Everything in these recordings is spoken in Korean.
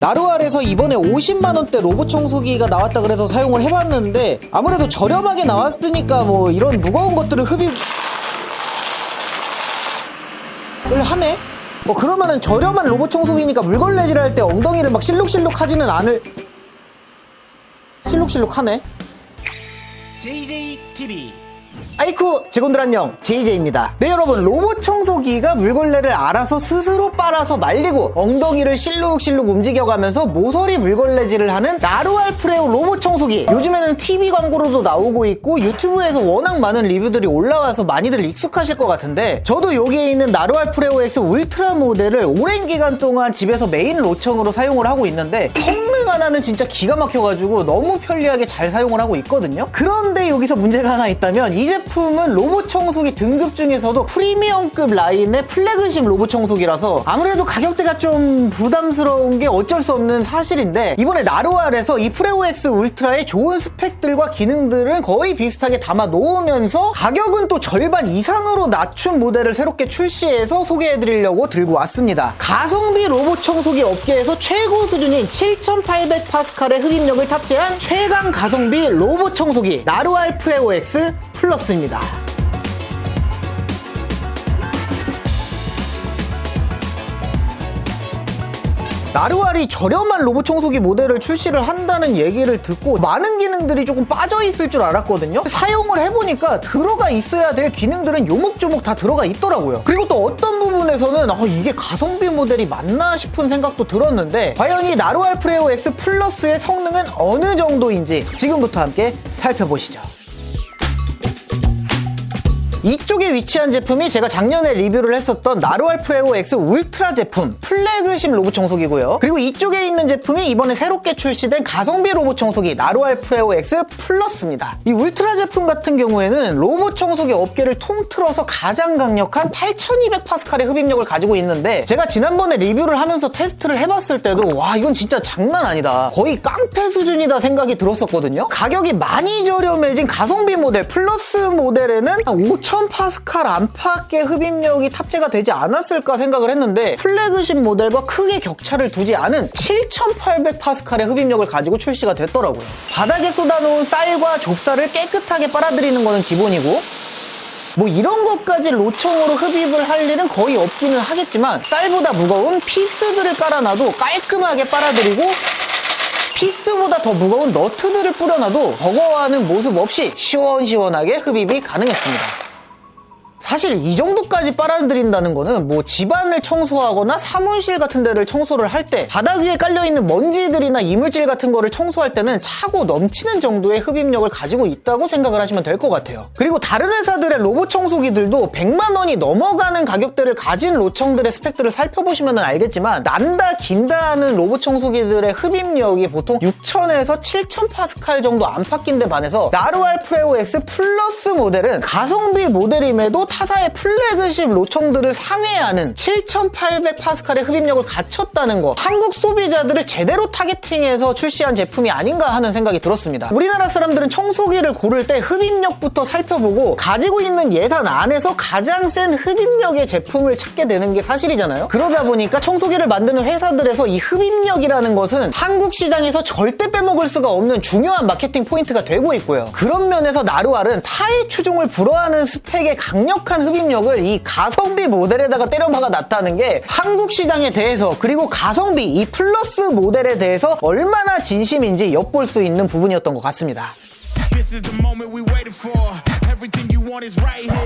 나루알에서 이번에 50만원대 로봇 청소기가 나왔다 그래서 사용을 해봤는데 아무래도 저렴하게 나왔으니까 뭐 이런 무거운 것들을 흡입을 하네? 뭐 그러면은 저렴한 로봇 청소기니까 물걸레질 할 때 엉덩이를 막 실룩실룩 하지는 않을... 실룩실룩 하네? JJTV 아이쿠 직원들 안녕, JJ입니다. 네 여러분, 로봇 청소기가 물걸레를 알아서 스스로 빨아서 말리고 엉덩이를 실룩실룩 움직여가면서 모서리 물걸레질을 하는 나루알 프레오 로봇 청소기, 요즘에는 TV 광고로도 나오고 있고 유튜브에서 워낙 많은 리뷰들이 올라와서 많이들 익숙하실 것 같은데, 저도 여기에 있는 나루알 프레오 X 울트라 모델을 오랜 기간 동안 집에서 메인 로청으로 사용을 하고 있는데 성능 하나는 진짜 기가 막혀가지고 너무 편리하게 잘 사용을 하고 있거든요. 그런데 여기서 문제가 하나 있다면, 이 제품은 로봇 청소기 등급 중에서도 프리미엄급 라인의 플래그십 로봇 청소기라서 아무래도 가격대가 좀 부담스러운 게 어쩔 수 없는 사실인데, 이번에 나루알에서 이 프레오 X 울트라의 좋은 스펙들과 기능들은 거의 비슷하게 담아 놓으면서 가격은 또 절반 이상으로 낮춘 모델을 새롭게 출시해서 소개해드리려고 들고 왔습니다. 가성비 로봇 청소기 업계에서 최고 수준인 7800파스칼의 흡입력을 탑재한 최강 가성비 로봇 청소기 나루알 프레오 X 플러스입니다. 나루알이 저렴한 로봇 청소기 모델을 출시를 한다는 얘기를 듣고 많은 기능들이 조금 빠져있을 줄 알았거든요. 사용을 해보니까 들어가 있어야 될 기능들은 요목조목 다 들어가 있더라고요. 그리고 또 어떤 부분에서는 이게 가성비 모델이 맞나 싶은 생각도 들었는데, 과연 이 나루알 프레오 X 플러스의 성능은 어느 정도인지 지금부터 함께 살펴보시죠. 이쪽에 위치한 제품이 제가 작년에 리뷰를 했었던 나루알 프레오 X 울트라 제품 플래그십 로봇 청소기고요. 그리고 이쪽에 있는 제품이 이번에 새롭게 출시된 가성비 로봇 청소기 나루알 프레오 X 플러스입니다. 이 울트라 제품 같은 경우에는 로봇 청소기 업계를 통틀어서 가장 강력한 8200파스칼의 흡입력을 가지고 있는데, 제가 지난번에 리뷰를 하면서 테스트를 해봤을 때도 와, 이건 진짜 장난 아니다, 거의 깡패 수준이다 생각이 들었었거든요. 가격이 많이 저렴해진 가성비 모델 플러스 모델에는 5000파스칼 안팎의 흡입력이 탑재가 되지 않았을까 생각을 했는데, 플래그십 모델과 크게 격차를 두지 않은 7800파스칼의 흡입력을 가지고 출시가 됐더라고요. 바닥에 쏟아놓은 쌀과 좁쌀을 깨끗하게 빨아들이는 거는 기본이고, 뭐 이런 것까지 로청으로 흡입을 할 일은 거의 없기는 하겠지만, 쌀보다 무거운 피스들을 깔아놔도 깔끔하게 빨아들이고, 피스보다 더 무거운 너트들을 뿌려놔도 버거워하는 모습 없이 시원시원하게 흡입이 가능했습니다. 사실 이 정도까지 빨아들인다는 거는 뭐 집안을 청소하거나 사무실 같은 데를 청소를 할 때 바닥 위에 깔려있는 먼지들이나 이물질 같은 거를 청소할 때는 차고 넘치는 정도의 흡입력을 가지고 있다고 생각을 하시면 될 것 같아요. 그리고 다른 회사들의 로봇 청소기들도 100만 원이 넘어가는 가격대를 가진 로청들의 스펙들을 살펴보시면 알겠지만, 난다 긴다 하는 로봇 청소기들의 흡입력이 보통 6000에서 7000파스칼 정도 안팎인데 반해서 나루알 프레오 X 플러스 모델은 가성비 모델임에도 타사의 플래그십 로청들을 상회하는 7800파스칼의 흡입력을 갖췄다는 거, 한국 소비자들을 제대로 타겟팅해서 출시한 제품이 아닌가 하는 생각이 들었습니다. 우리나라 사람들은 청소기를 고를 때 흡입력부터 살펴보고 가지고 있는 예산 안에서 가장 센 흡입력의 제품을 찾게 되는 게 사실이잖아요. 그러다 보니까 청소기를 만드는 회사들에서 이 흡입력이라는 것은 한국 시장에서 절대 빼먹을 수가 없는 중요한 마케팅 포인트가 되고 있고요. 그런 면에서 나루알은 타의 추종을 불허하는 스펙의 강력한 흡입력을 이 가성비 모델에다가 때려박아 놨다는 게 한국 시장에 대해서, 그리고 가성비 이 플러스 모델에 대해서 얼마나 진심인지 엿볼 수 있는 부분이었던 것 같습니다.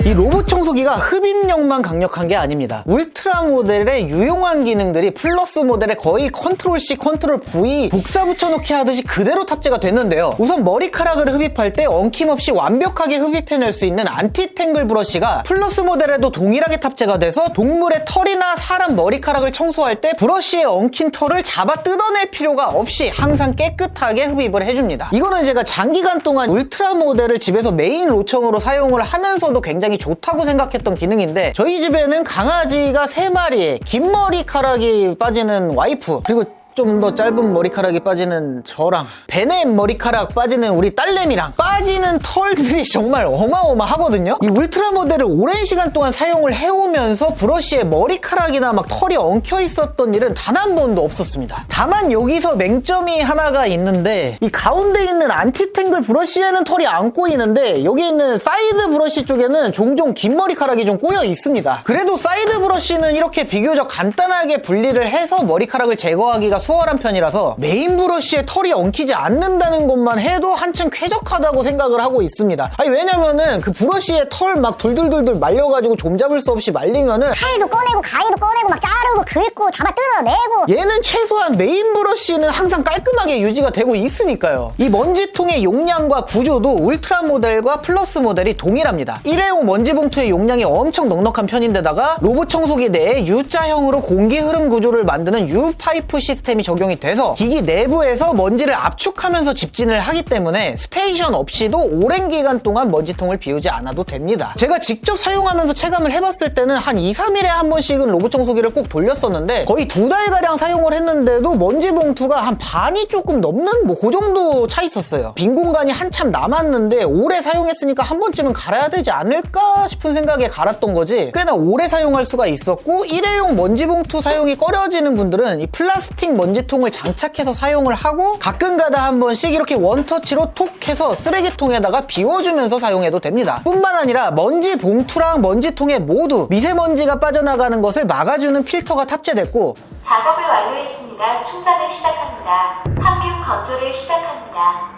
이 로봇 청소기가 흡입력만 강력한 게 아닙니다. 울트라 모델의 유용한 기능들이 플러스 모델에 거의 컨트롤 C, 컨트롤 V 복사 붙여넣기 하듯이 그대로 탑재가 됐는데요. 우선 머리카락을 흡입할 때 엉킴없이 완벽하게 흡입해낼 수 있는 안티탱글 브러쉬가 플러스 모델에도 동일하게 탑재가 돼서 동물의 털이나 사람 머리카락을 청소할 때 브러쉬에 엉킨 털을 잡아 뜯어낼 필요가 없이 항상 깨끗하게 흡입을 해줍니다. 이거는 제가 장기간 동안 울트라 모델을 집에서 메인 로청으로 사용을 하면서도 굉장히 좋다고 생각했던 기능인데, 저희 집에는 강아지가 3마리에 긴 머리카락이 빠지는 와이프, 그리고 좀 더 짧은 머리카락이 빠지는 저랑 베넷 머리카락 빠지는 우리 딸내미랑 빠지는 털들이 정말 어마어마하거든요. 이 울트라 모델을 오랜 시간 동안 사용을 해오면서 브러쉬에 머리카락이나 막 털이 엉켜 있었던 일은 단 한 번도 없었습니다. 다만 여기서 맹점이 하나가 있는데 이 가운데 있는 안티탱글 브러쉬에는 털이 안 꼬이는데 여기 있는 사이드 브러쉬 쪽에는 종종 긴 머리카락이 좀 꼬여 있습니다. 그래도 사이드 브러쉬는 이렇게 비교적 간단하게 분리를 해서 머리카락을 제거하기가 수월한 편이라서 메인 브러쉬에 털이 엉키지 않는다는 것만 해도 한층 쾌적하다고 생각을 하고 있습니다. 아니 왜냐면은 그 브러쉬에 털 막 둘둘둘둘 말려가지고 좀잡을 수 없이 말리면은 칼도 꺼내고 가위도 꺼내고 막 자르고 긁고 잡아 뜯어내고 얘는 최소한 메인 브러쉬는 항상 깔끔하게 유지가 되고 있으니까요. 이 먼지통의 용량과 구조도 울트라 모델과 플러스 모델이 동일합니다. 일회용 먼지 봉투의 용량이 엄청 넉넉한 편인데다가 로봇 청소기 내에 U자형으로 공기 흐름 구조를 만드는 U 파이프 시스템이 적용이 돼서 기기 내부에서 먼지를 압축하면서 집진을 하기 때문에 스테이션 없이도 오랜 기간 동안 먼지통을 비우지 않아도 됩니다. 제가 직접 사용하면서 체감을 해봤을 때는 한 2, 3일에 한 번씩은 로봇 청소기를 꼭 돌렸었는데 거의 2달가량 사용을 했는데도 먼지 봉투가 한 반이 조금 넘는 뭐 그 정도 차 있었어요. 빈 공간이 한참 남았는데 오래 사용했으니까 한 번쯤은 갈아야 되지 않을까 싶은 생각에 갈았던 거지 꽤나 오래 사용할 수가 있었고 일회용 먼지 봉투 사용이 꺼려지는 분들은 이 플라스틱 먼지통을 장착해서 사용을 하고 가끔가다 한 번씩 이렇게 원터치로 톡 해서 쓰레기통에다가 비워주면서 사용해도 됩니다. 뿐만 아니라 먼지 봉투랑 먼지통에 모두 미세먼지가 빠져나가는 것을 막아주는 필터가 탑재됐고 작업을 완료했습니다. 충전을 시작합니다. 항균 건조를 시작합니다.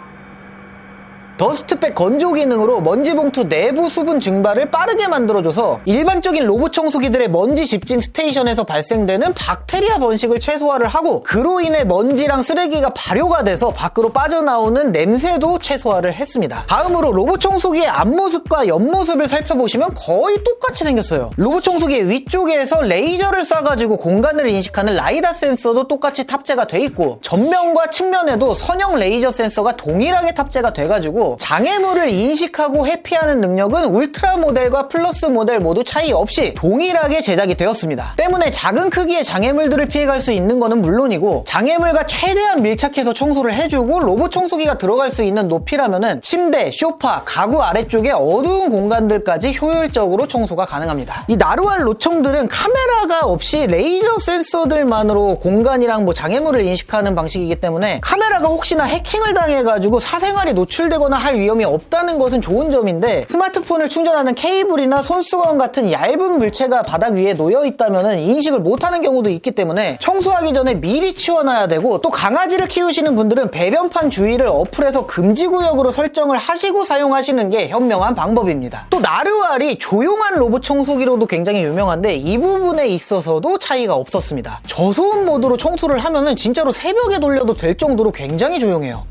더스트백 건조 기능으로 먼지 봉투 내부 수분 증발을 빠르게 만들어줘서 일반적인 로봇 청소기들의 먼지 집진 스테이션에서 발생되는 박테리아 번식을 최소화를 하고 그로 인해 먼지랑 쓰레기가 발효가 돼서 밖으로 빠져나오는 냄새도 최소화를 했습니다. 다음으로 로봇 청소기의 앞모습과 옆모습을 살펴보시면 거의 똑같이 생겼어요. 로봇 청소기의 위쪽에서 레이저를 쏴가지고 공간을 인식하는 라이다 센서도 똑같이 탑재가 돼 있고 전면과 측면에도 선형 레이저 센서가 동일하게 탑재가 돼가지고 장애물을 인식하고 회피하는 능력은 울트라 모델과 플러스 모델 모두 차이 없이 동일하게 제작이 되었습니다. 때문에 작은 크기의 장애물들을 피해갈 수 있는 것은 물론이고 장애물과 최대한 밀착해서 청소를 해주고 로봇 청소기가 들어갈 수 있는 높이라면은 침대, 소파, 가구 아래쪽에 어두운 공간들까지 효율적으로 청소가 가능합니다. 이 나루알 로청들은 카메라가 없이 레이저 센서들만으로 공간이랑 뭐 장애물을 인식하는 방식이기 때문에 카메라가 혹시나 해킹을 당해가지고 사생활이 노출되거나 할 위험이 없다는 것은 좋은 점인데 스마트폰을 충전하는 케이블이나 손수건 같은 얇은 물체가 바닥 위에 놓여 있다면 인식을 못하는 경우도 있기 때문에 청소하기 전에 미리 치워놔야 되고 또 강아지를 키우시는 분들은 배변판 주위를 어플에서 금지구역으로 설정을 하시고 사용하시는 게 현명한 방법입니다. 또 나루알이 조용한 로봇 청소기로도 굉장히 유명한데 이 부분에 있어서도 차이가 없었습니다. 저소음 모드로 청소를 하면은 진짜로 새벽에 돌려도 될 정도로 굉장히 조용해요.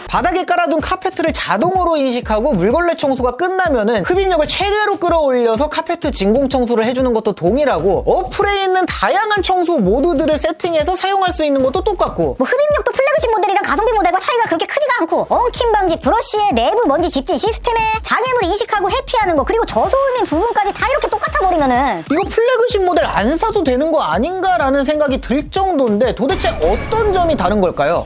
바닥에 깔아둔 카페트를 자동으로 인식하고 물걸레 청소가 끝나면은 흡입력을 최대로 끌어올려서 카페트 진공 청소를 해주는 것도 동일하고 어플에 있는 다양한 청소 모드들을 세팅해서 사용할 수 있는 것도 똑같고 뭐 흡입력도 플래그십 모델이랑 가성비 모델과 차이가 그렇게 크지가 않고 엉킴 방지, 브러쉬의 내부 먼지 집진 시스템에 장애물 인식하고 회피하는 거 그리고 저소음인 부분까지 다 이렇게 똑같아 버리면은 이거 플래그십 모델 안 사도 되는 거 아닌가라는 생각이 들 정도인데 도대체 어떤 점이 다른 걸까요?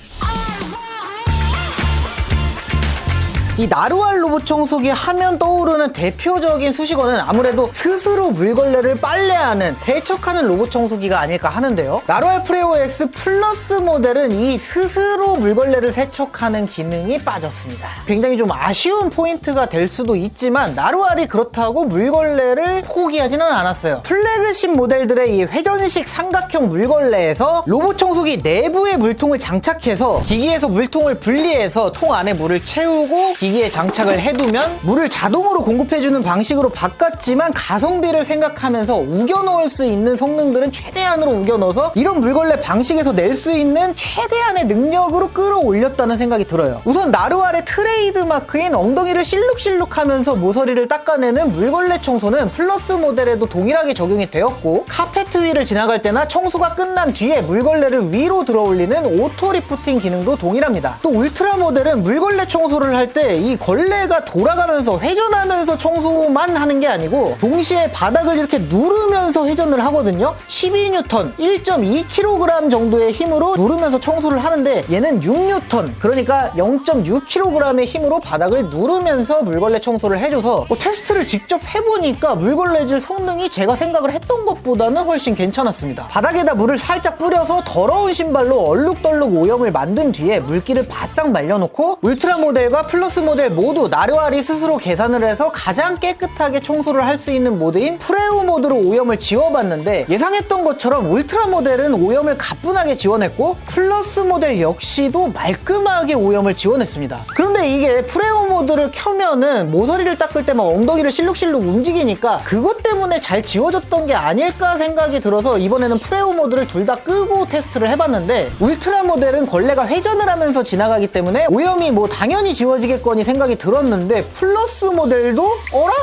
이 나루알 로봇 청소기 하면 떠오르는 대표적인 수식어는 아무래도 스스로 물걸레를 빨래하는 세척하는 로봇 청소기가 아닐까 하는데요. 나루알 프레오 X 플러스 모델은 이 스스로 물걸레를 세척하는 기능이 빠졌습니다. 굉장히 좀 아쉬운 포인트가 될 수도 있지만 나루알이 그렇다고 물걸레를 포기하지는 않았어요. 플래그십 모델들의 이 회전식 삼각형 물걸레에서 로봇 청소기 내부에 물통을 장착해서 기기에서 물통을 분리해서 통 안에 물을 채우고 기기에 장착을 해두면 물을 자동으로 공급해주는 방식으로 바꿨지만 가성비를 생각하면서 우겨넣을 수 있는 성능들은 최대한으로 우겨넣어서 이런 물걸레 방식에서 낼 수 있는 최대한의 능력으로 끌어올렸다는 생각이 들어요. 우선 나루알의 트레이드 마크인 엉덩이를 실룩실룩하면서 모서리를 닦아내는 물걸레 청소는 플러스 모델에도 동일하게 적용이 되었고, 카페트 위를 지나갈 때나 청소가 끝난 뒤에 물걸레를 위로 들어올리는 오토 리프팅 기능도 동일합니다. 또 울트라 모델은 물걸레 청소를 할 때 이 걸레가 돌아가면서 회전하면서 청소만 하는 게 아니고 동시에 바닥을 이렇게 누르면서 회전을 하거든요. 12N, 1.2kg 정도의 힘으로 누르면서 청소를 하는데 얘는 6N, 그러니까 0.6kg의 힘으로 바닥을 누르면서 물걸레 청소를 해줘서 테스트를 직접 해보니까 물걸레질 성능이 제가 생각을 했던 것보다는 훨씬 괜찮았습니다. 바닥에다 물을 살짝 뿌려서 더러운 신발로 얼룩덜룩 오염을 만든 뒤에 물기를 바싹 말려놓고 울트라 모델과 플러스 모델 모두 나루알이 스스로 계산을 해서 가장 깨끗하게 청소를 할 수 있는 모드인 프레오 모드로 오염을 지워봤는데, 예상했던 것처럼 울트라 모델은 오염을 가뿐하게 지워냈고 플러스 모델 역시도 말끔하게 오염을 지워냈습니다. 그런데 이게 프레오 모드를 켜면은 모서리를 닦을 때 막 엉덩이를 실룩실룩 움직이니까 그것 때문에 잘 지워졌던 게 아닐까 생각이 들어서 이번에는 프레오 모드를 둘 다 끄고 테스트를 해봤는데, 울트라 모델은 걸레가 회전을 하면서 지나가기 때문에 오염이 뭐 당연히 지워지겠거니 생각이 들었는데, 플러스 모델도 어라?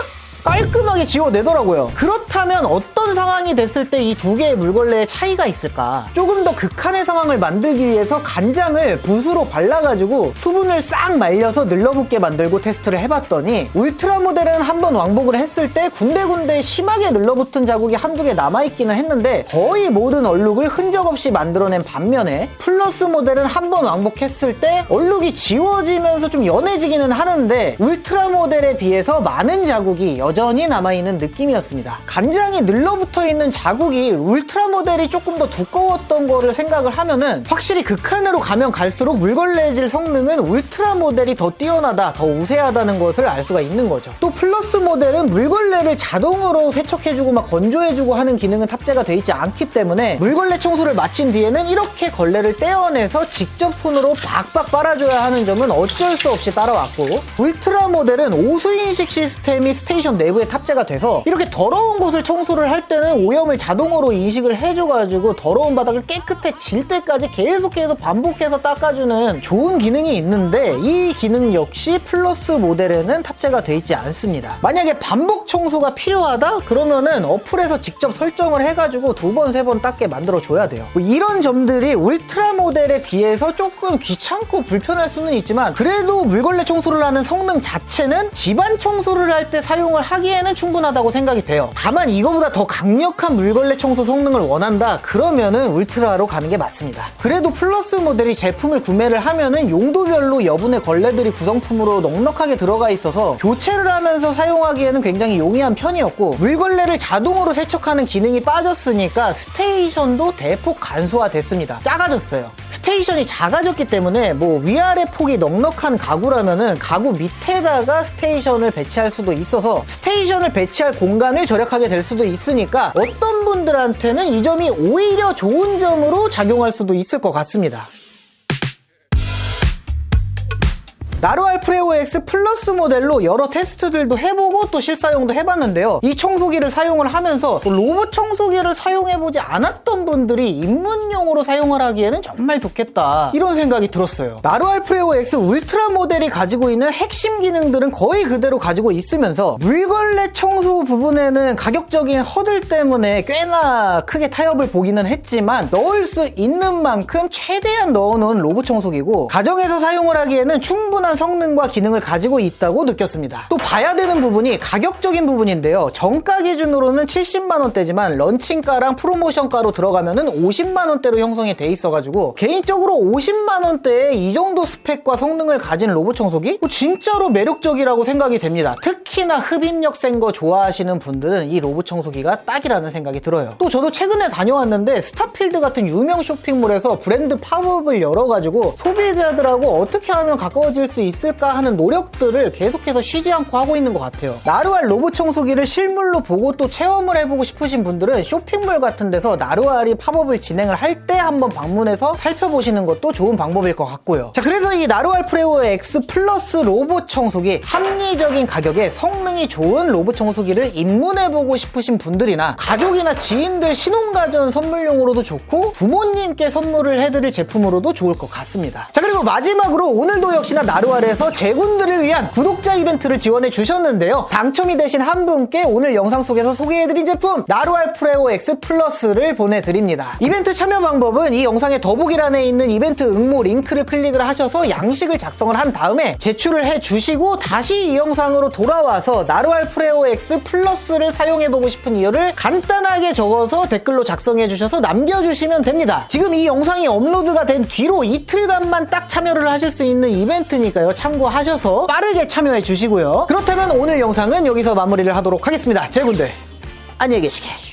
깔끔하게 지워내더라고요. 그렇다면 어떤 상황이 됐을 때 이 두 개의 물걸레의 차이가 있을까? 조금 더 극한의 상황을 만들기 위해서 간장을 붓으로 발라가지고 수분을 싹 말려서 늘러붙게 만들고 테스트를 해봤더니, 울트라 모델은 한번 왕복을 했을 때 군데군데 심하게 늘러붙은 자국이 한두 개 남아있기는 했는데 거의 모든 얼룩을 흔적 없이 만들어낸 반면에, 플러스 모델은 한번 왕복했을 때 얼룩이 지워지면서 좀 연해지기는 하는데 울트라 모델에 비해서 많은 자국이 여전히 남아있는 느낌이었습니다. 간장이 늘러붙어 있는 자국이 울트라 모델이 조금 더 두꺼웠던 거를 생각을 하면은 확실히 극한으로 가면 갈수록 물걸레질 성능은 울트라 모델이 더 뛰어나다, 더 우세하다는 것을 알 수가 있는 거죠. 또 플러스 모델은 물걸레를 자동으로 세척해주고 막 건조해주고 하는 기능은 탑재가 되어 있지 않기 때문에 물걸레 청소를 마친 뒤에는 이렇게 걸레를 떼어내서 직접 손으로 박박 빨아줘야 하는 점은 어쩔 수 없이 따라왔고, 울트라 모델은 오수인식 시스템이 스테이션 내부에 탑재가 돼서 이렇게 더러운 곳을 청소를 할 때는 오염을 자동으로 인식을 해줘가지고 더러운 바닥을 깨끗해질 때까지 계속해서 반복해서 닦아주는 좋은 기능이 있는데, 이 기능 역시 플러스 모델에는 탑재가 되어 있지 않습니다. 만약에 반복 청소가 필요하다? 그러면은 어플에서 직접 설정을 해가지고 2번, 3번 닦게 만들어줘야 돼요. 뭐 이런 점들이 울트라 모델에 비해서 조금 귀찮고 불편할 수는 있지만, 그래도 물걸레 청소를 하는 성능 자체는 집안 청소를 할 때 사용을 하기에는 충분하다고 생각이 돼요. 다만 이거보다 더 강력한 물걸레 청소 성능을 원한다? 그러면은 울트라로 가는 게 맞습니다. 그래도 플러스 모델이 제품을 구매를 하면은 용도별로 여분의 걸레들이 구성품으로 넉넉하게 들어가 있어서 교체를 하면서 사용하기에는 굉장히 용이한 편이었고, 물걸레를 자동으로 세척하는 기능이 빠졌으니까 스테이션도 대폭 간소화됐습니다. 작아졌어요. 스테이션이 작아졌기 때문에 뭐 위아래 폭이 넉넉한 가구라면은 가구 밑에다가 스테이션을 배치할 수도 있어서 스테이션을 배치할 공간을 절약하게 될 수도 있으니까 어떤 분들한테는 이 점이 오히려 좋은 점으로 작용할 수도 있을 것 같습니다. 나루알 프레오 X 플러스 모델로 여러 테스트들도 해보고 또 실사용도 해봤는데요. 이 청소기를 사용을 하면서 로봇 청소기를 사용해보지 않았던 분들이 입문용으로 사용을 하기에는 정말 좋겠다, 이런 생각이 들었어요. 나루알 프레오 X 울트라 모델이 가지고 있는 핵심 기능들은 거의 그대로 가지고 있으면서 물걸레 청소 부분에는 가격적인 허들 때문에 꽤나 크게 타협을 보기는 했지만 넣을 수 있는 만큼 최대한 넣어놓은 로봇 청소기고, 가정에서 사용을 하기에는 충분한 성능과 기능을 가지고 있다고 느꼈습니다. 또 봐야 되는 부분이 가격적인 부분인데요. 정가 기준으로는 70만원대지만 런칭가랑 프로모션가로 들어가면은 50만원대로 형성이 돼 있어가지고 개인적으로 50만원대에 이 정도 스펙과 성능을 가진 로봇 청소기? 진짜로 매력적이라고 생각이 됩니다. 특히나 흡입력 센 거 좋아하시는 분들은 이 로봇 청소기가 딱이라는 생각이 들어요. 또 저도 최근에 다녀왔는데 스타필드 같은 유명 쇼핑몰에서 브랜드 팝업을 열어가지고 소비자들하고 어떻게 하면 가까워질 수 있을까 하는 노력들을 계속해서 쉬지 않고 하고 있는 것 같아요. 나루알 로봇 청소기를 실물로 보고 또 체험을 해보고 싶으신 분들은 쇼핑몰 같은 데서 나루알이 팝업을 진행을 할 때 한번 방문해서 살펴보시는 것도 좋은 방법일 것 같고요. 자, 그래서 이 나루알 프레오 X 플러스 로봇 청소기, 합리적인 가격에 성능이 좋은 로봇 청소기를 입문해보고 싶으신 분들이나 가족이나 지인들 신혼가전 선물용으로도 좋고 부모님께 선물을 해드릴 제품으로도 좋을 것 같습니다. 자, 그리고 마지막으로 오늘도 역시나 나루알에서 제군들을 위한 구독자 이벤트를 지원해 주셨는데요. 당첨이 되신 한 분께 오늘 영상 속에서 소개해드린 제품 나루알 프레오 X 플러스를 보내드립니다. 이벤트 참여 방법은 이 영상의 더보기란에 있는 이벤트 응모 링크를 클릭을 하셔서 양식을 작성을 한 다음에 제출을 해주시고 다시 이 영상으로 돌아와서 나루알 프레오 X 플러스를 사용해보고 싶은 이유를 간단하게 적어서 댓글로 작성해주셔서 남겨주시면 됩니다. 지금 이 영상이 업로드가 된 뒤로 이틀간만 딱 참여를 하실 수 있는 이벤트니까요. 참고하셔서 빠르게 참여해 주시고요. 그렇다면 오늘 영상은 여기서 마무리를 하도록 하겠습니다. 제군들 안녕히 계시게.